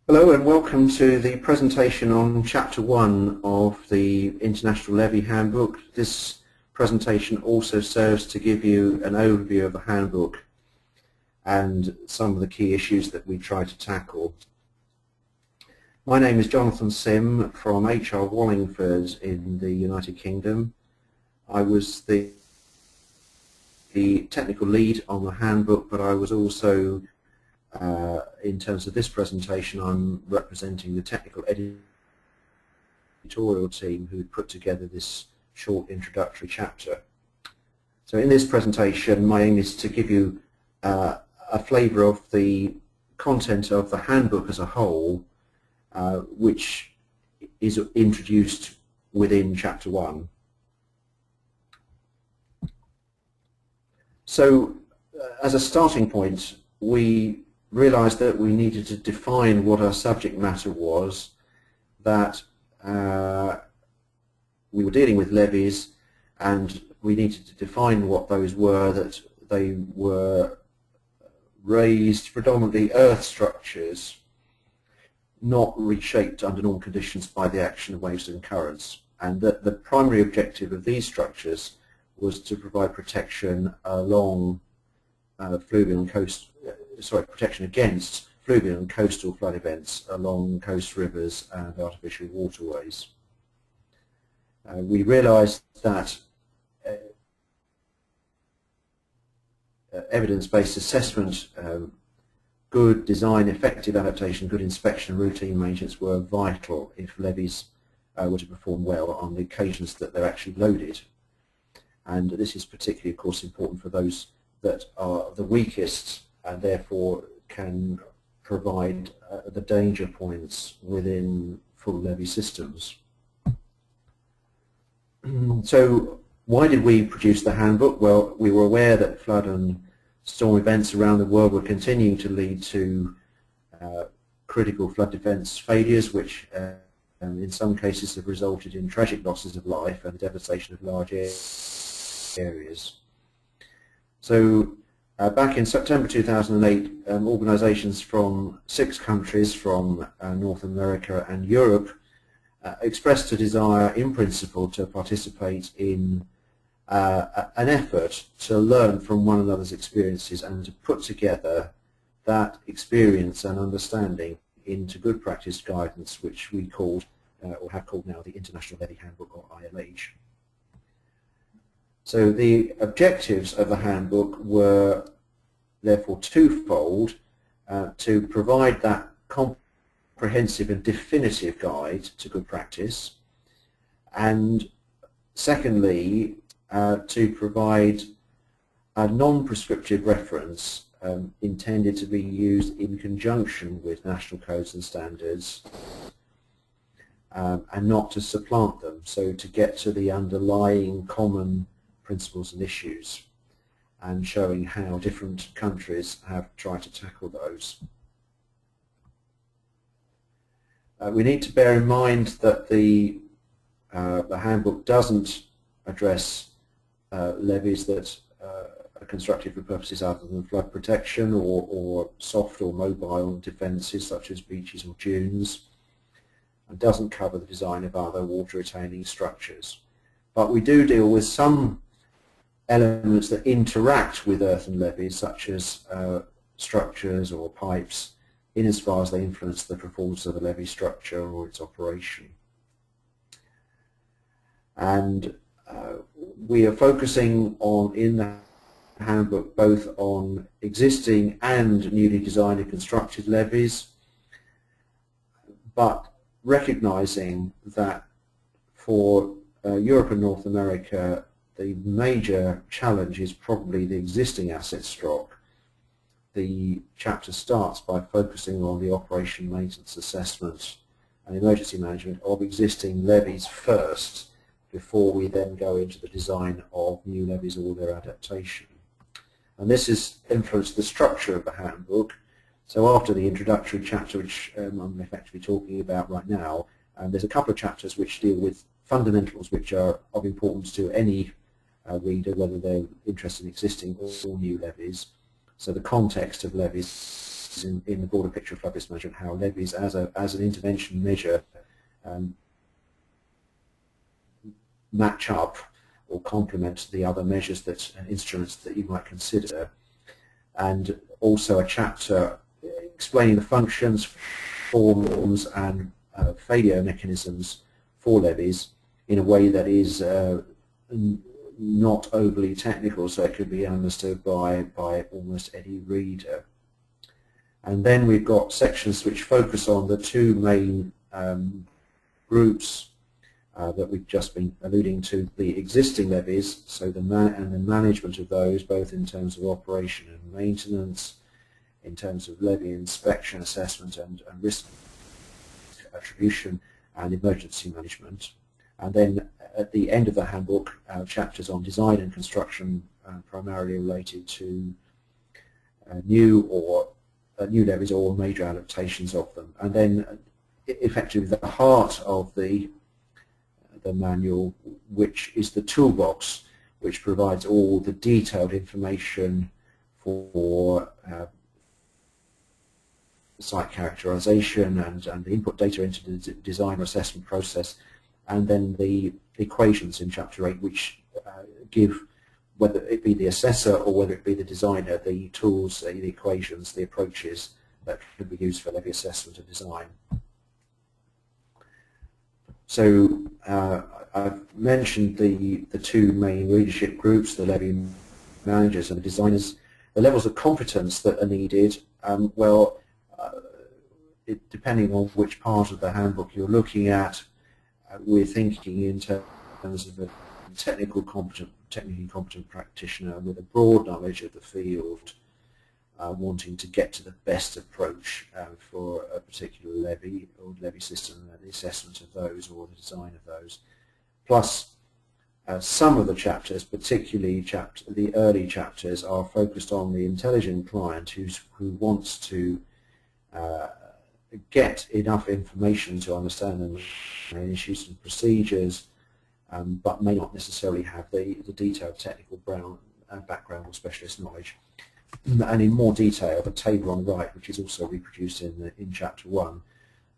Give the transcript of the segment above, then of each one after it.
Hello and welcome to the presentation on Chapter 1 of the International Levee Handbook. This presentation also serves to give you an overview of the handbook and some of the key issues that we try to tackle. My name is Jonathan Simm from HR Wallingford in the United Kingdom. I was the technical lead on the handbook, but I was also in terms of this presentation, I'm representing the technical editorial team who put together this short introductory chapter. So in this presentation, my aim is to give you a flavour of the content of the handbook as a whole, which is introduced within Chapter 1. So as a starting point, we realized that we needed to define what our subject matter was, that we were dealing with levees and we needed to define what those were, that they were raised predominantly earth structures not reshaped under normal conditions by the action of waves and currents, and that the primary objective of these structures was to provide protection along fluvial and protection against fluvial and coastal flood events along coast rivers and artificial waterways. We realised that evidence-based assessment, good design, effective adaptation, good inspection and routine maintenance were vital if levees were to perform well on the occasions that they're actually loaded. And this is particularly, of course, important for those that are the weakest and therefore can provide the danger points within full levee systems. So why did we produce the handbook? Well, we were aware that flood and storm events around the world were continuing to lead to critical flood defence failures, which in some cases have resulted in tragic losses of life and the devastation of large areas. So back in September 2008, organisations from 6 countries from North America and Europe expressed a desire in principle to participate in an effort to learn from one another's experiences and to put together that experience and understanding into good practice guidance, which we called, or have called now, the International Levee Handbook, or ILH. So the objectives of the handbook were therefore twofold: to provide that comprehensive and definitive guide to good practice, and secondly to provide a non-prescriptive reference intended to be used in conjunction with national codes and standards and not to supplant them, so to get to the underlying common principles and issues, and showing how different countries have tried to tackle those. We need to bear in mind that the handbook doesn't address levees that are constructed for purposes other than flood protection or soft or mobile defences such as beaches or dunes, and doesn't cover the design of other water retaining structures. But we do deal with some elements that interact with earthen levees, such as structures or pipes, in as far as they influence the performance of the levee structure or its operation. And we are focusing on, in the handbook, both on existing and newly designed and constructed levees, but recognising that for Europe and North America, the major challenge is probably the existing asset stock. The chapter starts by focusing on the operation, maintenance, assessment and emergency management of existing levees first, before we then go into the design of new levees or their adaptation. And this has influenced the structure of the handbook. So after the introductory chapter, which I'm effectively talking about right now, there's a couple of chapters which deal with fundamentals which are of importance to any reader, whether they're interested in existing or new levees. So the context of levees, in the broader picture of flood risk management, how levies as an intervention measure match up or complement the other measures that instruments that you might consider, and also a chapter explaining the functions, forms and failure mechanisms for levies in a way that is not overly technical, so it could be understood by almost any reader. And then we've got sections which focus on the two main groups that we've just been alluding to, the existing levies, so the management of those, both in terms of operation and maintenance, in terms of levy inspection, assessment and risk attribution and emergency management. And then at the end of the handbook, chapters on design and construction, primarily related to new levies or major adaptations of them. And then effectively the heart of the manual, which is the toolbox, which provides all the detailed information for site characterization and the input data into the design or assessment process, and then the equations in Chapter 8, which give, whether it be the assessor or whether it be the designer, the tools, the equations, the approaches that can be used for levy assessment and design. So I've mentioned the two main leadership groups, the levy managers and the designers. The levels of competence that are needed, depending on which part of the handbook you're looking at, we're thinking in terms of a technically competent practitioner with a broad knowledge of the field, wanting to get to the best approach for a particular levy or levy system, the assessment of those or the design of those. Plus, some of the chapters, particularly the early chapters, are focused on the intelligent client who wants to get enough information to understand the issues and procedures, but may not necessarily have the detailed technical background or specialist knowledge. And in more detail, the table on the right, which is also reproduced in Chapter 1,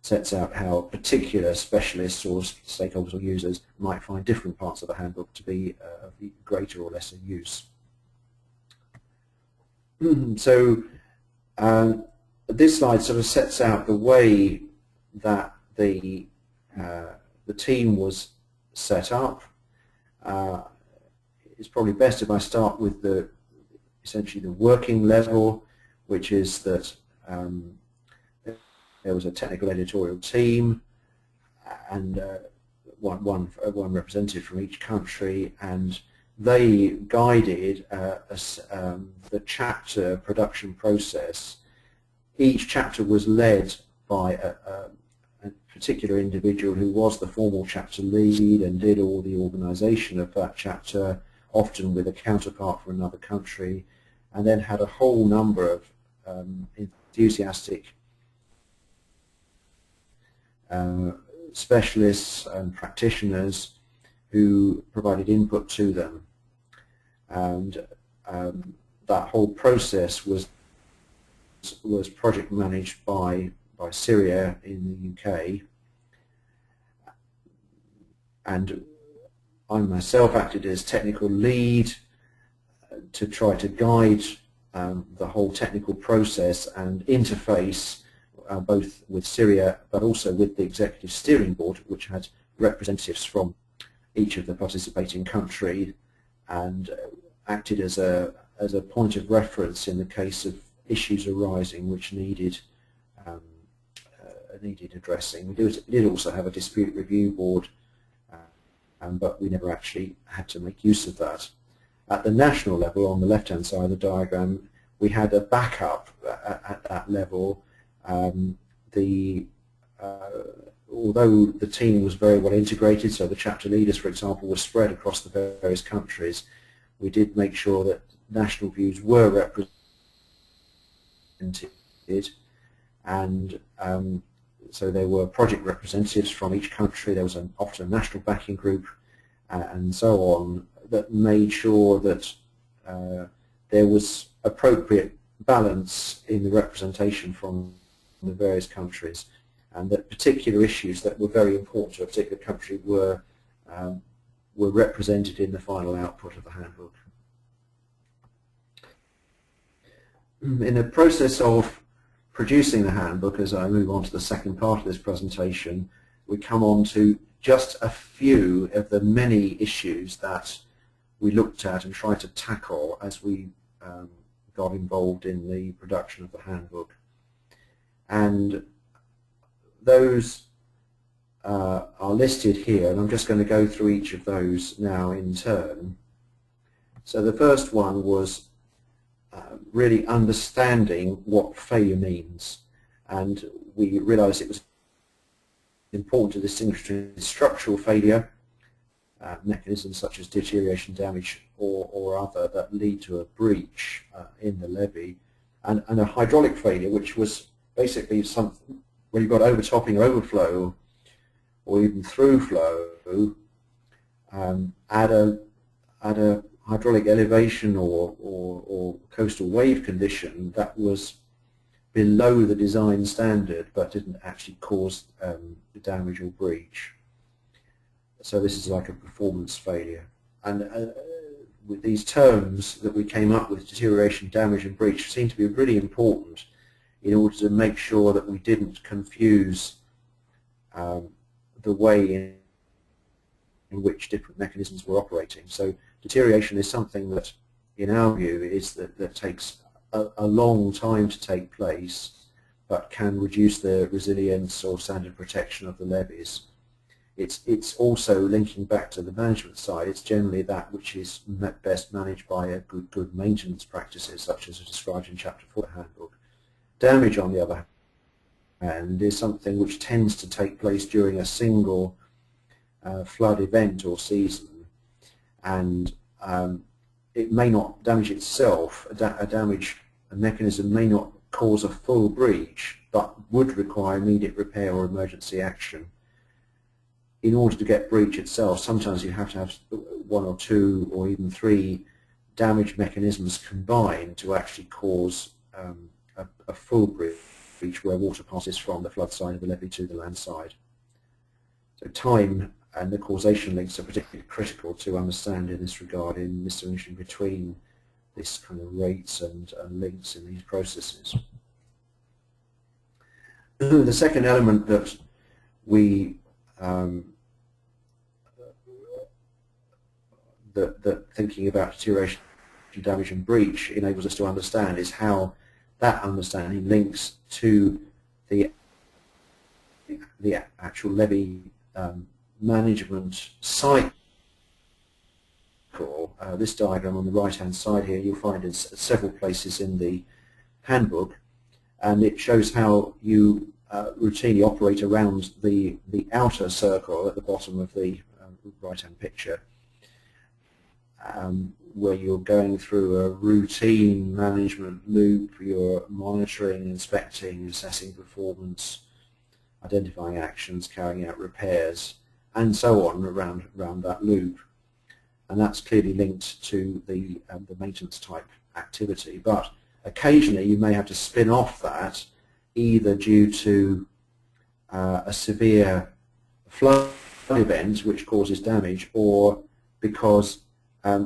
sets out how particular specialists or stakeholders or users might find different parts of the handbook to be of greater or lesser use. So this slide sort of sets out the way that the team was set up. It's probably best if I start with essentially the working level, which is that there was a technical editorial team and one representative from each country, and they guided the chapter production process. Each chapter was led by a particular individual who was the formal chapter lead and did all the organisation of that chapter, often with a counterpart from another country, and then had a whole number of enthusiastic specialists and practitioners who provided input to them. And that whole process was project managed by Syria in the UK, and I myself acted as technical lead to try to guide the whole technical process and interface both with Syria but also with the Executive Steering Board, which had representatives from each of the participating countries, and acted as a point of reference in the case of issues arising which needed addressing. We did also have a dispute review board, but we never actually had to make use of that. At the national level, on the left-hand side of the diagram, we had a backup at that level. Although the team was very well integrated, so the chapter leaders, for example, were spread across the various countries, we did make sure that national views were represented, and so there were project representatives from each country. There was often a national backing group and so on, that made sure that there was appropriate balance in the representation from the various countries, and that particular issues that were very important to a particular country were represented in the final output of the handbook. In the process of producing the handbook, as I move on to the second part of this presentation, we come on to just a few of the many issues that we looked at and tried to tackle as we got involved in the production of the handbook. And those are listed here, and I'm just going to go through each of those now in turn. So the first one was really understanding what failure means, and we realized it was important to distinguish between structural failure, mechanisms such as deterioration, damage, or other that lead to a breach in the levee, and a hydraulic failure, which was basically something where you've got overtopping or overflow, or even through flow at a hydraulic elevation or coastal wave condition that was below the design standard but didn't actually cause the damage or breach. So this is like a performance failure. And with these terms that we came up with, deterioration, damage and breach, seem to be really important in order to make sure that we didn't confuse the way in which different mechanisms were operating. So deterioration is something that, in our view, is that takes a long time to take place, but can reduce the resilience or standard protection of the levees. It's also linking back to the management side. It's generally that which is best managed by a good maintenance practices, such as are described in Chapter 4 of the Handbook. Damage, on the other hand, is something which tends to take place during a single flood event or season, and it may not damage itself. A mechanism may not cause a full breach, but would require immediate repair or emergency action. In order to get breach itself, sometimes you have to have one or two or even three damage mechanisms combined to actually cause a full breach where water passes from the flood side of the levee to the land side. So time and the causation links are particularly critical to understand in this regard, in distinguishing between this kind of rates and links in these processes. The second element that we that thinking about deterioration, damage and breach enables us to understand is how that understanding links to the actual levee management cycle. This diagram on the right hand side here you'll find in several places in the handbook, and it shows how you routinely operate around the outer circle at the bottom of the right hand picture, where you're going through a routine management loop. You're monitoring, inspecting, assessing performance, identifying actions, carrying out repairs, and so on around that loop. And that's clearly linked to the maintenance type activity. But occasionally you may have to spin off that, either due to a severe flood event which causes damage, or because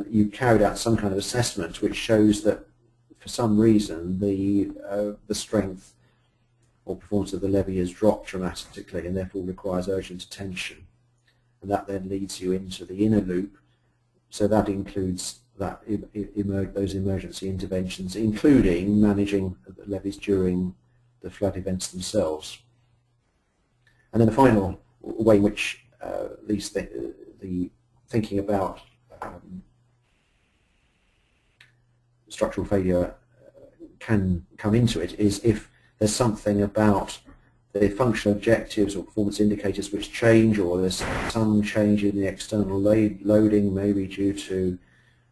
you carried out some kind of assessment which shows that for some reason the strength or performance of the levee has dropped dramatically and therefore requires urgent attention. And that then leads you into the inner loop. So that includes those emergency interventions, including managing the levees during the flood events themselves. And then the final way in which the thinking about structural failure can come into it is if there's something about the functional objectives or performance indicators which change, or there's some change in the external loading, maybe due to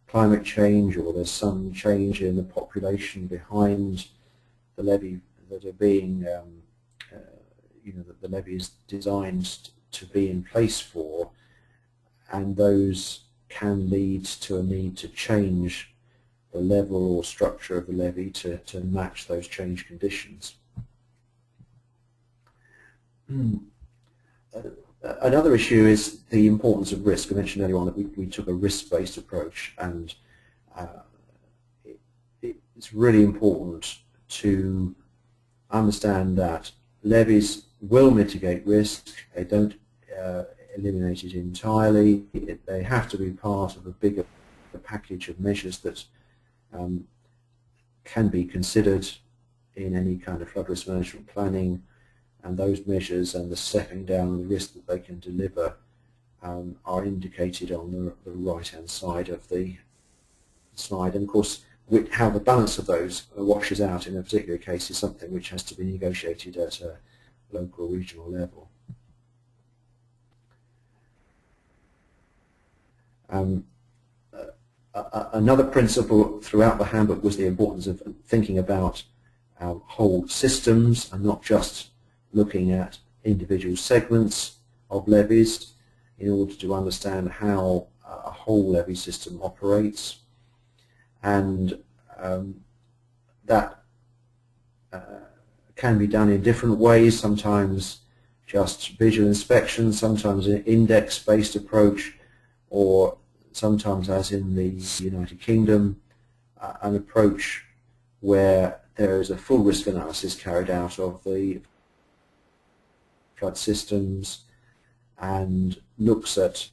climate change, or there's some change in the population behind the levee that are being, that the levee is designed to be in place for, and those can lead to a need to change the level or structure of the levee to match those change conditions. Another issue is the importance of risk. I mentioned earlier on that we took a risk-based approach, and it's really important to understand that levies will mitigate risk. They don't eliminate it entirely. They have to be part of a bigger package of measures that can be considered in any kind of flood risk management planning, and those measures and the stepping down of the risk that they can deliver are indicated on the right-hand side of the slide. And of course, how the balance of those washes out in a particular case is something which has to be negotiated at a local or regional level. Another principle throughout the handbook was the importance of thinking about whole systems and not just looking at individual segments of levies in order to understand how a whole levee system operates. And that can be done in different ways, sometimes just visual inspection, sometimes an index-based approach, or sometimes, as in the United Kingdom, an approach where there is a full risk analysis carried out of the flood systems and looks at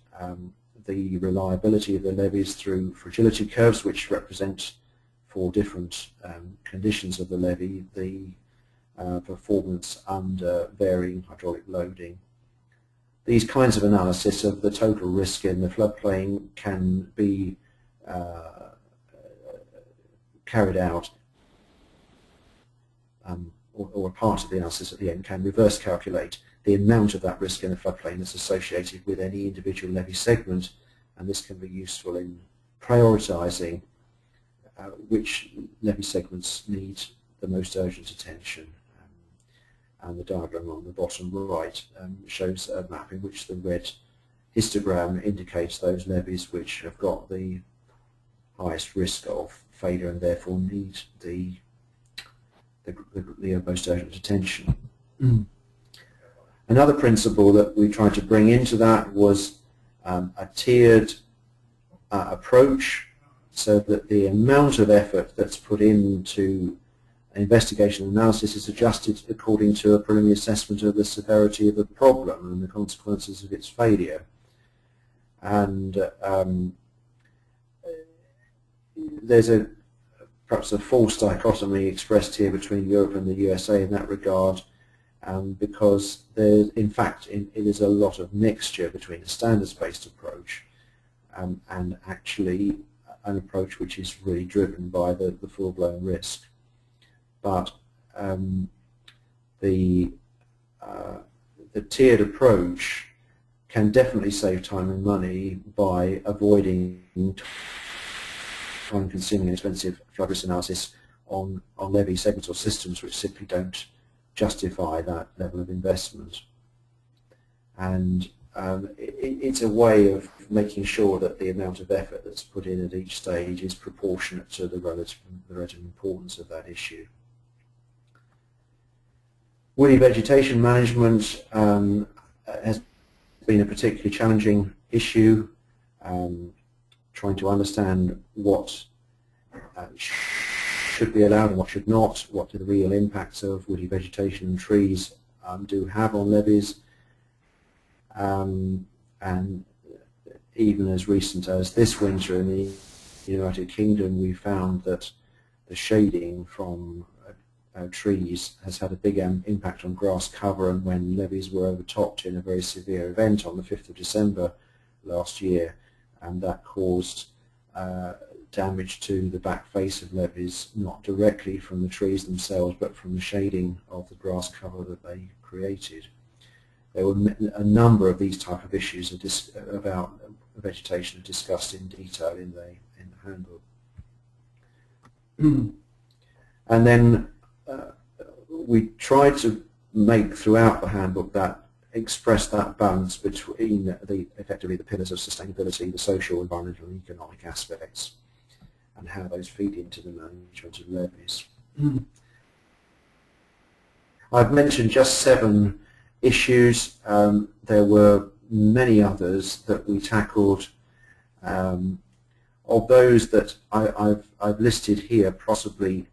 the reliability of the levees through fragility curves, which represent, for different conditions of the levee, the performance under varying hydraulic loading. These kinds of analysis of the total risk in the floodplain can be carried out, or a part of the analysis at the end can reverse calculate the amount of that risk in the floodplain that's associated with any individual levee segment, and this can be useful in prioritising which levee segments need the most urgent attention. And the diagram on the bottom right shows a map in which the red histogram indicates those levees which have got the highest risk of failure and therefore need the most urgent attention. Another principle that we tried to bring into that was a tiered approach, so that the amount of effort that's put into investigation and analysis is adjusted according to a preliminary assessment of the severity of the problem and the consequences of its failure. And there's perhaps a false dichotomy expressed here between Europe and the USA in that regard, because there's, in fact, it is a lot of mixture between a standards-based approach and actually an approach which is really driven by the full-blown risk. But the tiered approach can definitely save time and money by avoiding time-consuming and expensive flood risk analysis on levee segments or systems which simply don't justify that level of investment. And it's a way of making sure that the amount of effort that's put in at each stage is proportionate to the relative importance of that issue. Woody vegetation management has been a particularly challenging issue, trying to understand what should be allowed and what should not, what the real impacts of woody vegetation and trees do have on levees, and even as recent as this winter in the United Kingdom, we found that the shading from trees has had a big impact on grass cover, and when levees were overtopped in a very severe event on the 5th of December last year, and that caused damage to the back face of levees, not directly from the trees themselves but from the shading of the grass cover that they created. There were a number of these type of issues about vegetation discussed in detail in the handbook. And then we tried to make throughout the handbook express that balance between effectively the pillars of sustainability, the social, environmental and economic aspects. and how those feed into the management of levies. I've mentioned just 7 issues. There were many others that we tackled. Of those that I've listed here, possibly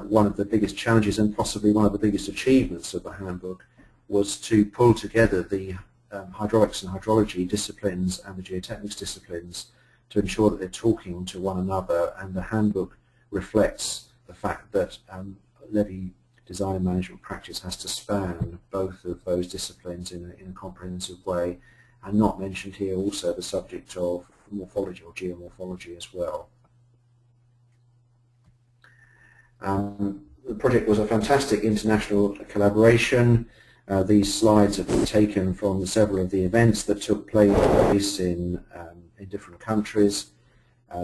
one of the biggest challenges and possibly one of the biggest achievements of the handbook was to pull together the hydraulics and hydrology disciplines and the geotechnics disciplines to ensure that they're talking to one another, and the handbook reflects the fact that levee design and management practice has to span both of those disciplines in a comprehensive way, and not mentioned here also the subject of morphology or geomorphology as well. The project was a fantastic international collaboration. These slides have been taken from several of the events that took place in different countries,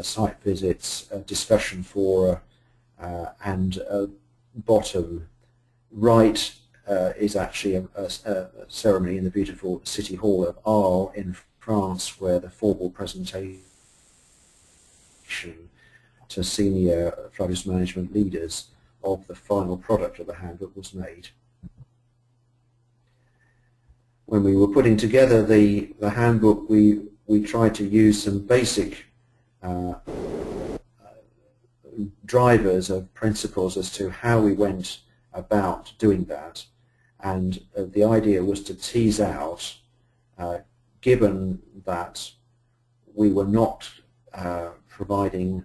site visits, discussion fora, and bottom right is actually a ceremony in the beautiful City Hall of Arles in France, where the formal presentation to senior flood risk management leaders of the final product of the handbook was made. When we were putting together the handbook, we tried to use some basic drivers of principles as to how we went about doing that, and the idea was to tease out, given that we were not providing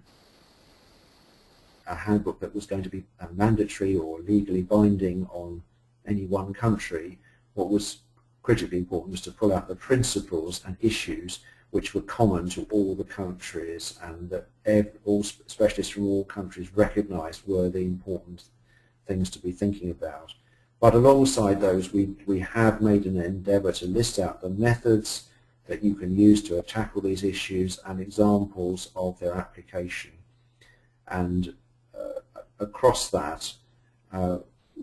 a handbook that was going to be mandatory or legally binding on any one country, what was critically important was to pull out the principles and issues which were common to all the countries, and that all specialists from all countries recognised were the important things to be thinking about. But alongside those, we have made an endeavour to list out the methods that you can use to tackle these issues and examples of their application. And across that,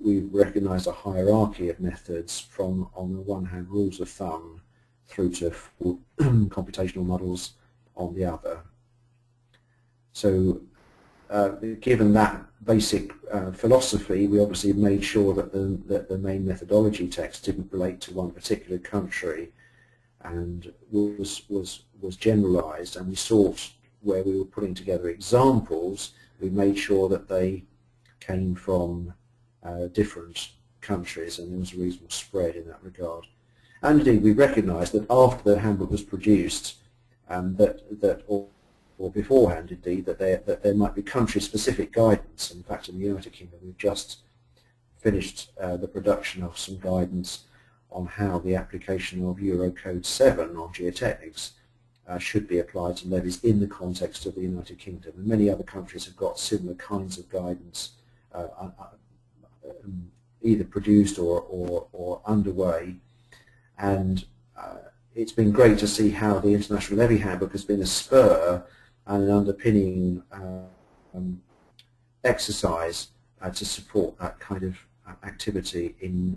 we recognise a hierarchy of methods from, on the one hand, rules of thumb through to computational models on the other. So given that basic philosophy, we obviously made sure that the main methodology text didn't relate to one particular country and was generalized, and we sought, where we were putting together examples, we made sure that they came from different countries, and there was a reasonable spread in that regard. And indeed, we recognised that after the handbook was produced, or beforehand indeed, that there might be country-specific guidance. In fact, in the United Kingdom, we've just finished the production of some guidance on how the application of Eurocode 7 on geotechnics should be applied to levees in the context of the United Kingdom. And many other countries have got similar kinds of guidance either produced or underway. And it's been great to see how the International Levee Handbook has been a spur and an underpinning exercise to support that kind of activity in